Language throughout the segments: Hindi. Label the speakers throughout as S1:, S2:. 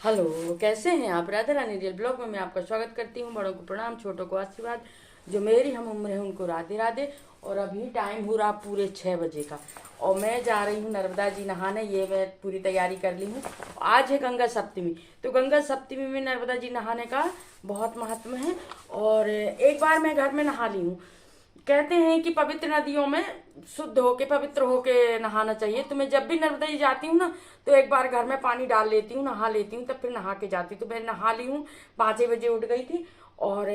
S1: हेलो, कैसे हैं आप? राधा रानी रियल ब्लॉग में मैं आपका स्वागत करती हूँ। बड़ों को प्रणाम, छोटों को आशीर्वाद। जो मेरी हम उम्र है उनको राधे राधे। और अभी टाइम हो रहा पूरे 6 बजे का और मैं जा रही हूँ नर्मदा जी नहाने। ये मैं पूरी तैयारी कर ली हूँ। आज है गंगा सप्तमी, तो गंगा सप्तमी में नर्मदा जी नहाने का बहुत महत्व है। और एक बार मैं घर में नहा ली हूँ। कहते हैं कि पवित्र नदियों में शुद्ध होके पवित्र होके नहाना चाहिए। तो मैं जब भी नर्मदा जी जाती हूँ ना, तो एक बार घर में पानी डाल लेती हूँ, नहा लेती हूँ, तब फिर नहा के जाती हूँ। तो मैं नहा ली हूँ, 5 बजे उठ गई थी। और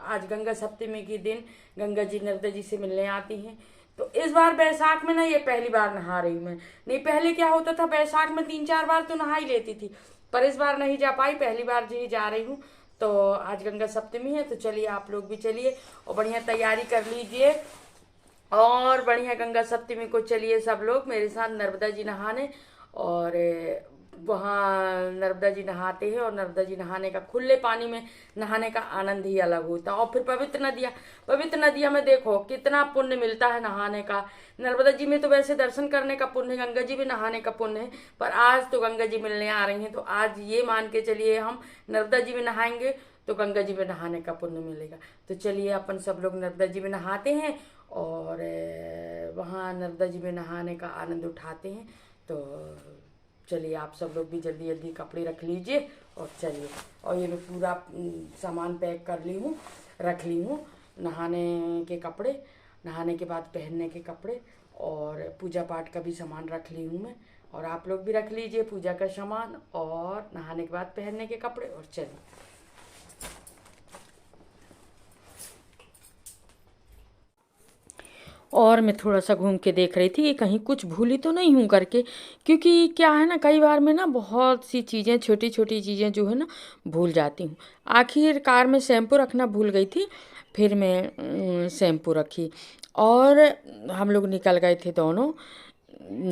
S1: आज गंगा सप्तमी के दिन गंगा जी नर्मदा जी से मिलने आती हैं। तो इस बार बैसाख में ना ये पहली बार नहा रही हूँ मैं। नहीं, पहले क्या होता था, बैसाख में 3-4 बार तो नहा ही लेती थी, पर इस बार नहीं जा पाई, पहली बार जी जा रही हूँ। तो आज गंगा सप्तमी है, तो चलिए आप लोग भी चलिए और बढ़िया तैयारी कर लीजिए। और बढ़िया गंगा सप्तमी को चलिए सब लोग मेरे साथ नर्मदा जी नहाने। और वहाँ नर्मदा जी नहाते हैं, और नर्मदा जी नहाने का, खुले पानी में नहाने का आनंद ही अलग होता है। और फिर पवित्र नदियाँ में देखो कितना पुण्य मिलता है नहाने का। नर्मदा जी में तो वैसे दर्शन करने का पुण्य है, गंगा जी में नहाने का पुण्य है, पर आज तो गंगा जी मिलने आ रही हैं, तो आज ये मान के चलिए हम नर्मदा जी में नहाएंगे तो गंगा जी में नहाने का पुण्य मिलेगा। तो चलिए अपन सब लोग नर्मदा जी में नहाते हैं और वहाँ नर्मदा जी में नहाने का आनंद उठाते हैं। तो चलिए आप सब लोग भी जल्दी जल्दी कपड़े रख लीजिए और चलिए। और ये मैं पूरा सामान पैक कर ली हूँ, रख ली हूँ। नहाने के कपड़े, नहाने के बाद पहनने के कपड़े, और पूजा पाठ का भी सामान रख ली हूँ मैं। और आप लोग भी रख लीजिए पूजा का सामान और नहाने के बाद पहनने के कपड़े, और चलिए। और मैं थोड़ा सा घूम के देख रही थी कि कहीं कुछ भूली तो नहीं हूँ करके, क्योंकि क्या है ना, कई बार मैं ना बहुत सी चीज़ें, छोटी छोटी चीज़ें जो है ना भूल जाती हूँ। आखिर कार में शैम्पू रखना भूल गई थी, फिर मैं शैम्पू रखी और हम लोग निकल गए थे दोनों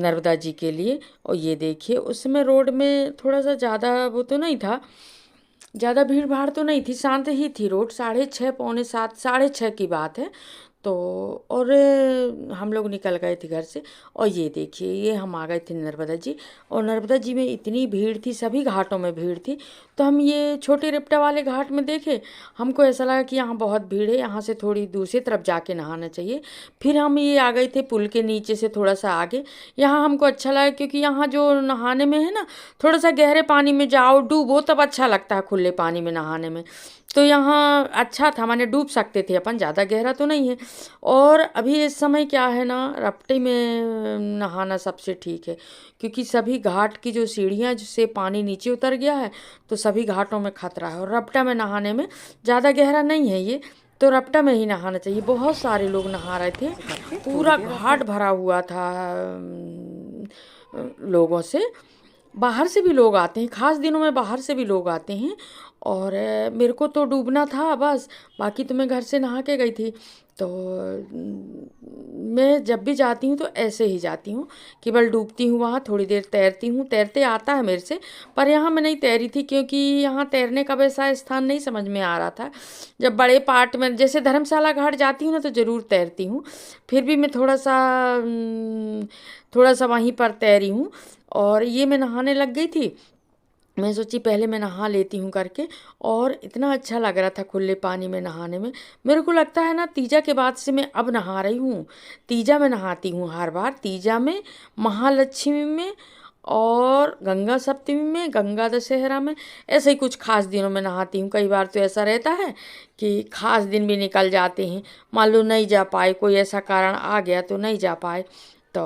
S1: नर्मदा जी के लिए। और ये देखिए उस समय रोड में थोड़ा सा ज़्यादा वो तो नहीं था, ज़्यादा भीड़ भाड़ तो नहीं थी, शांत ही थी रोड। 6:30 पौने 7, 6:30 की बात है। तो और हम लोग निकल गए थे घर से। और ये देखिए ये हम आ गए थे नर्मदा जी। और नर्मदा जी में इतनी भीड़ थी, सभी घाटों में भीड़ थी। तो हम ये छोटे रिप्टा वाले घाट में देखे, हमको ऐसा लगा कि यहाँ बहुत भीड़ है, यहाँ से थोड़ी दूसरी तरफ जाके नहाना चाहिए। फिर हम ये आ गए थे पुल के नीचे से थोड़ा सा आगे। यहाँ हमको अच्छा लगा, क्योंकि यहाँ जो नहाने में है ना, थोड़ा सा गहरे पानी में जाओ, डूबो, तब अच्छा लगता है खुले पानी में नहाने में। तो यहाँ अच्छा था, माने डूब सकते थे अपन, ज़्यादा गहरा तो नहीं है। और अभी इस समय क्या है ना, रपटे में नहाना सबसे ठीक है, क्योंकि सभी घाट की जो सीढ़ियाँ से पानी नीचे उतर गया है, तो सभी घाटों में खतरा है। और रपटा में नहाने में ज़्यादा गहरा नहीं है ये, तो रपटा में ही नहाना चाहिए। बहुत सारे लोग नहा रहे थे, पूरा घाट भरा हुआ था लोगों से। बाहर से भी लोग आते हैं, ख़ास दिनों में बाहर से भी लोग आते हैं। और मेरे को तो डूबना था बस, बाकी तो मैं घर से नहा के गई थी। तो मैं जब भी जाती हूँ तो ऐसे ही जाती हूँ, केवल डूबती हूँ, वहाँ थोड़ी देर तैरती हूँ, तैरते आता है मेरे से। पर यहाँ मैं नहीं तैरी थी, क्योंकि यहाँ तैरने का वैसा स्थान नहीं समझ में आ रहा था। जब बड़े पार्ट में जैसे धर्मशाला घाट जाती हूँ ना, तो ज़रूर तैरती हूँ। फिर भी मैं थोड़ा सा वहीं पर तैरी हूँ। और ये मैं नहाने लग गई थी, मैं सोची पहले मैं नहा लेती हूँ करके। और इतना अच्छा लग रहा था खुले पानी में नहाने में। मेरे को लगता है ना, तीजा के बाद से मैं अब नहा रही हूँ। तीजा में नहाती हूँ हर बार, तीजा में, महालक्ष्मी में, और गंगा सप्तमी में, गंगा दशहरा में। ऐसे ही कुछ खास दिनों में नहाती हूँ। कई बार तो ऐसा रहता है कि खास दिन भी निकल जाते हैं, मान लो नहीं जा पाए, कोई ऐसा कारण आ गया तो नहीं जा पाए। तो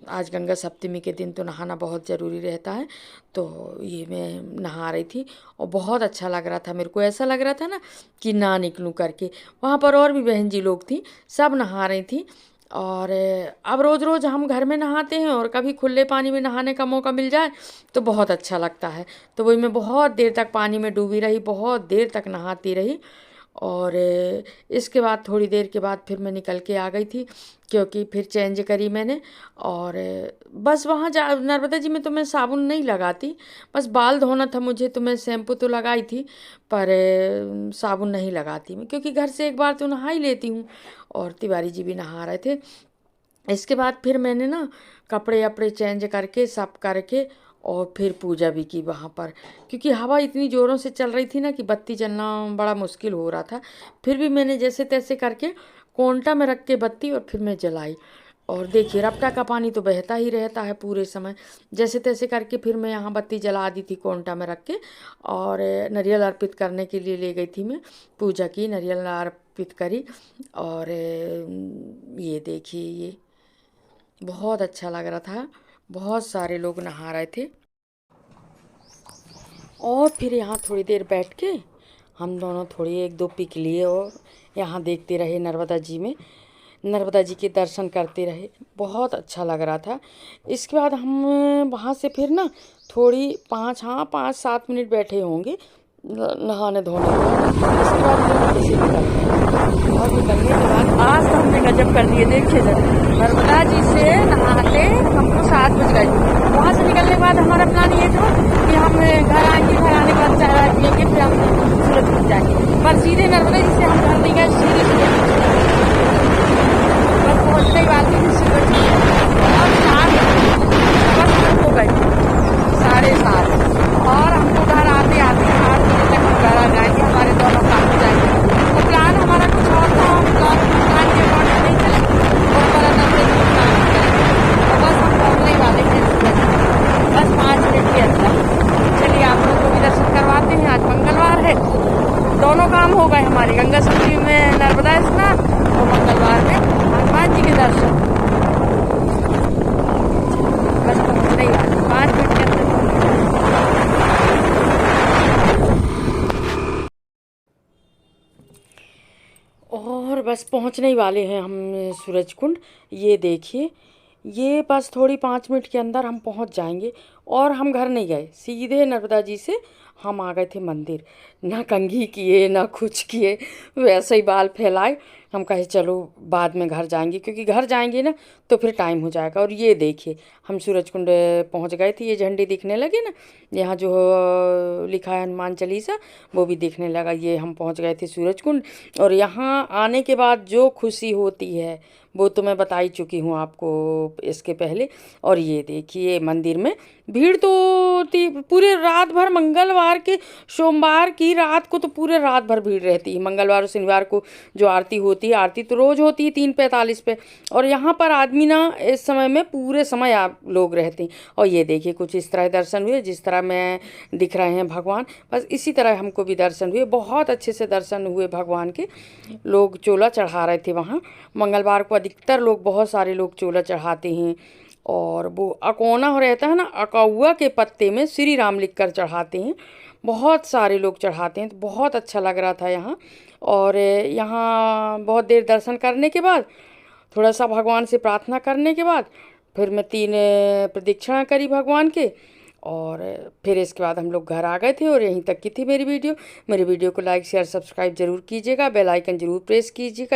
S1: आज गंगा सप्तमी के दिन तो नहाना बहुत ज़रूरी रहता है। तो ये मैं नहा रही थी और बहुत अच्छा लग रहा था। मेरे को ऐसा लग रहा था ना कि ना निकलूं करके। वहाँ पर और भी बहन जी लोग थी, सब नहा रही थी। और अब रोज़ रोज़ हम घर में नहाते हैं, और कभी खुले पानी में नहाने का मौका मिल जाए तो बहुत अच्छा लगता है। तो वही मैं बहुत देर तक पानी में डूबी रही, बहुत देर तक नहाती रही। और इसके बाद थोड़ी देर के बाद फिर मैं निकल के आ गई थी, क्योंकि फिर चेंज करी मैंने। और बस वहाँ जा नर्मदा जी में तो मैं साबुन नहीं लगाती, बस बाल धोना था मुझे, तो मैं शैम्पू तो लगाई थी, पर साबुन नहीं लगाती मैं, क्योंकि घर से एक बार तो नहा ही लेती हूँ। और तिवारी जी भी नहा रहे थे। इसके बाद फिर मैंने ना कपड़े अपड़े चेंज करके सब करके, और फिर पूजा भी की वहाँ पर, क्योंकि हवा इतनी ज़ोरों से चल रही थी ना कि बत्ती जलना बड़ा मुश्किल हो रहा था। फिर भी मैंने जैसे तैसे करके कोंटा में रख के बत्ती और फिर मैं जलाई। और देखिए रपटा का पानी तो बहता ही रहता है पूरे समय। जैसे तैसे करके फिर मैं यहाँ बत्ती जला दी थी कोंटा में रख के, और नारियल अर्पित करने के लिए ले गई थी मैं। पूजा की, नारियल अर्पित करी। और ये देखिए, ये बहुत अच्छा लग रहा था। बहुत सारे लोग नहा रहे थे। और फिर यहाँ थोड़ी देर बैठ के हम दोनों थोड़ी एक दो पिक लिए और यहाँ देखते रहे नर्मदा जी में, नर्मदा जी के दर्शन करते रहे। बहुत अच्छा लग रहा था। इसके बाद हम वहाँ से फिर ना थोड़ी 5-7 मिनट बैठे होंगे नहाने धोने में। इसके बाद हम वहाँ से निकल गए। और निकलने के बाद आज तो हमने गजब कर दिए। देखिए जरा, नर्मदा जी से नहाते हमको 7 बज गए। वहाँ से निकलने के बाद हमारा प्लान ये था कि हम घर आएंगे, घर आने के बाद चाय पियेंगे, फिर हम सूरज कुंड जाएंगे। पर सीधे नर्मदा जी से हम घर नहीं गए, सीधे बस पहुँचने वाली थी सूरज कुंड। और 7 बस हो गई, 7:30। और हमको घर आते आते 8 बजे तक हम घर आ जाएंगे, हमारे दोनों काम हो जाएंगे। तो प्लान हमारा कुछ और था, हम प्लान के अकॉर्डिंग नहीं चले और हमारा 9 बजे प्लान चले। तो बस हम पहुँचने वाले हैं सूरज कुंड, बस 5 मिनट के अंदर। चलिए आप लोगों को भी दर्शन करवाते हैं। आज मंगलवार है, दोनों काम हो गए हमारे, गंगा संगम में नर्मदा स्नान और मंगलवार में हनुमान जी के दर्शन। बस पहुँचने ही वाले 5 मिनट के अंदर। और बस पहुंचने ही वाले हैं हम सूरज कुंड। ये देखिए, ये बस थोड़ी 5 मिनट के अंदर हम पहुंच जाएंगे। और हम घर नहीं गए, सीधे नर्मदा जी से हम आ गए थे मंदिर। ना कंघी किए ना कुछ किए, वैसे ही बाल फैलाए। हम कहे चलो बाद में घर जाएंगे, क्योंकि घर जाएंगे ना तो फिर टाइम हो जाएगा। और ये देखिए हम सूरज कुंड पहुँच गए थे। ये झंडे दिखने लगे ना, यहाँ जो लिखा है हनुमान चालीसा, वो भी दिखने लगा। ये हम पहुँच गए थे सूरज कुंड। और यहाँ आने के बाद जो खुशी होती है वो तो मैं बता ही चुकी हूँ आपको इसके पहले। और ये देखिए मंदिर में भीड़ तो पूरे रात भर, मंगलवार के सोमवार की रात को तो पूरे रात भर भीड़ रहती है। मंगलवार और शनिवार को जो आरती होती है, आरती तो रोज़ होती है 3:45 पे। और यहाँ पर आदमी ना इस समय में पूरे समय आप लोग रहते हैं। और ये देखिए कुछ इस तरह दर्शन हुए जिस तरह मैं दिख रहे हैं भगवान, बस इसी तरह हमको भी दर्शन हुए। बहुत अच्छे से दर्शन हुए भगवान के। लोग चोला चढ़ा रहे थे वहाँ। मंगलवार को अधिकतर लोग, बहुत सारे लोग चोला चढ़ाते हैं। और वो अकोना हो रहता है ना, अकौआ के पत्ते में श्री राम लिख कर चढ़ाते हैं। बहुत सारे लोग चढ़ाते हैं। तो बहुत अच्छा लग रहा था यहाँ। और यहाँ बहुत देर दर्शन करने के बाद, थोड़ा सा भगवान से प्रार्थना करने के बाद, फिर मैं 3 प्रदक्षिणा करी भगवान के। और फिर इसके बाद हम लोग घर आ गए थे। और यहीं तक की थी मेरी वीडियो। मेरी वीडियो को लाइक शेयर सब्सक्राइब जरूर कीजिएगा, बेल आइकन जरूर प्रेस कीजिएगा।